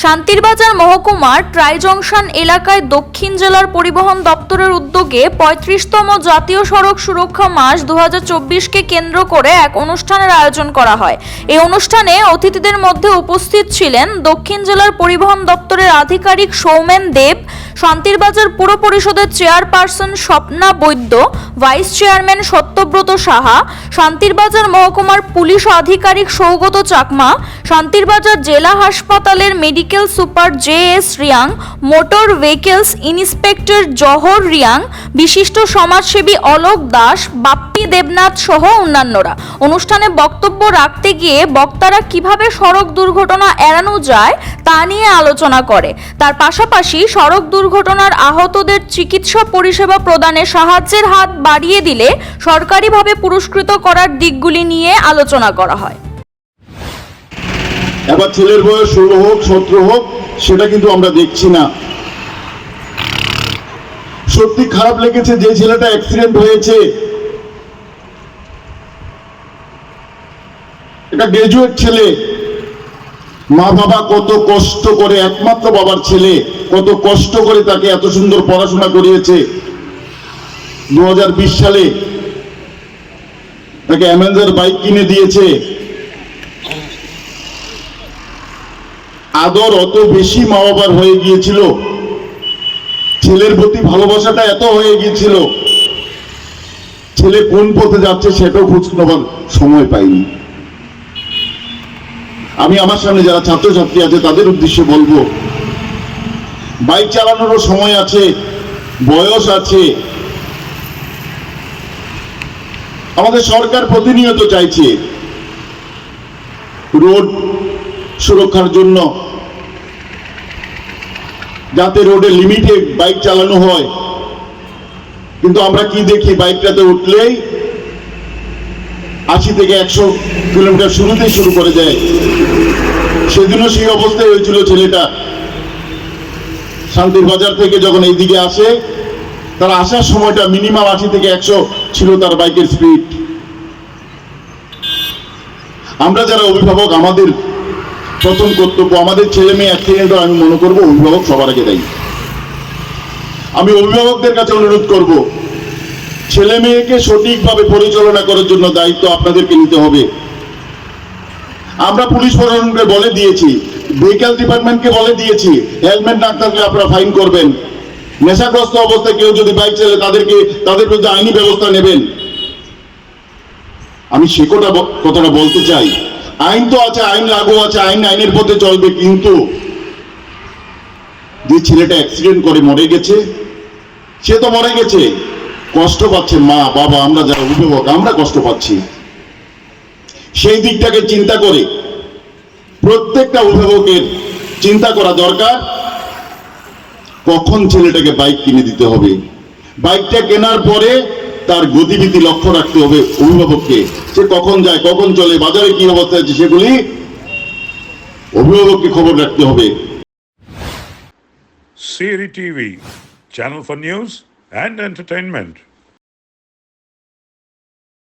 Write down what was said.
শান্তিরবাজার মহকুমার try junction এলাকায় দক্ষিণ জেলার পরিবহন দপ্তরের উদ্যোগে ৩৫তম জাতীয় সড়ক সুরক্ষা মাস ২০২৪কে কেন্দ্র করে এক অনুষ্ঠানের আয়োজন করা হয়। এই অনুষ্ঠানে অতিথিদের মধ্যে উপস্থিত ছিলেন দক্ষিণ জেলার পরিবহন দপ্তরের আধিকারিক সৌমেন দেব, শান্তিরবাজার পুর পরিষদের chairperson Swapna Baidya, vice chairman Satyabrata Saha, Santirbazar মহকুমার পুলিশ আধিকারিক সৌগত চাকমা, শান্তিরবাজার জেলা হাসপাতালের medical super J S. Reang, motor vehicles inspector Jahar Reang, বিশিষ্ট সমাজসেবী অলোক দাস, বাপ্পি দেবনাথ সহ অন্যান্যরা। অনুষ্ঠানে বক্তব্য রাখতে গিয়ে বক্তারা কিভাবে সড়ক দুর্ঘটনা এড়ানো যায় তা নিয়ে আলোচনা করে। তার পাশাপাশি সড়ক দুর্ঘটনার আহতদের চিকিৎসা পরিষেবা প্রদানে সাহায্যের হাত বাড়িয়ে দিলে সরকারিভাবে পুরস্কৃত করার দিকগুলি নিয়ে আলোচনা করা হয়। এবার ছেলের বয়স 16 হোক 17 হোক সেটা কিন্তু আমরা দেখছি না। সত্যি খারাপ লেগেছে যে ছেলেটা অ্যাক্সিডেন্ট হয়েছে, এটা গ্রাজুয়েট ছেলে, মা বাবা কত কষ্ট করে, একমাত্র বাবার ছেলে কত কষ্ট করে তাকে এত সুন্দর পড়াশোনা করিয়েছে। 2020 সালে তাকে অ্যামেঞ্জার বাইক কিনে দিয়েছে। আদর অত বেশি মা বাবার হয়ে গিয়েছিল, ছেলের প্রতি ভালোবাসাটা এত হয়ে গিয়েছিল, ছেলে কোন পথে যাচ্ছে সেটাও খোঁজ নেবার সময় পাইনি। আমি আমার সামনে যারা ছাত্রছাত্রী আছে তাদের উদ্দেশ্যে বলবো, বাইক চালানোরও সময় আছে, বয়স আছে। আমাদের সরকার প্রতিনিয়ত চাইছে রোড সুরক্ষার জন্য যাতে রোডে লিমিটে বাইক চালানো হয়, কিন্তু আমরা কি দেখি, বাইকটাতে উঠলেই 80 থেকে 100 কিলোমিটার শুরুতেই শুরু করে দেয়। সেদিনও সেই অবস্থায় হয়েছিল ছেলেটা। শান্তির বাজার থেকে যখন এইদিকে আসে, তার আসার সময়টা মিনিমাম 80 থেকে 100 ছিল তার বাইকের স্পিড। আমরা যারা অভিভাবক, আমাদের প্রথম কর্তব্য, আমাদের ছেলে মেয়ে অ্যাক্সিডেন্ট হয়, আমি মনে করবো অভিভাবক সবার আগে দায়ী। আমি অভিভাবকদের কাছে অনুরোধ করব, ছেলে মেয়েকে সঠিকভাবে পরিচালনা করার জন্য দায়িত্ব আপনাদেরকে নিতে হবে। আমরা পুলিশ প্রশাসনকে বলে দিয়েছি, ভেহিক্যাল ডিপার্টমেন্টকে বলে দিয়েছি, হেলমেট না থাকলে আপনারা ফাইন করবেন। নেশাগ্রস্ত অবস্থায় কেউ যদি বাইক চালায় তাদের বিরুদ্ধে আইনি ব্যবস্থা নেবেন। আমি সে কথাটা বলতে চাই, আইন তো আছে, আইন লাগু আছে, আইনের পথে চলবে, কিন্তু যে ছেলেটা অ্যাক্সিডেন্ট করে মরে গেছে, সে তো মরে গেছে, কষ্ট পাচ্ছে মা বাবা, আমরা যারা অভিভাবক আমরা কষ্ট পাচ্ছি। সেই দিকটাকে চিন্তা করে প্রত্যেকটা অভিভাবকের চিন্তা করা দরকার, কখন ছেলেটাকে বাইক কিনে দিতে হবে। বাইকটা কেনার পরে তার গতিবিধি লক্ষ্য রাখতে হবে অভিভাবককে, সে কখন যায় কখন চলে, বাজারে কি অবস্থা আছে সেগুলি অভিভাবককে খবর রাখতে হবে। CRI TV, channel for news and entertainment.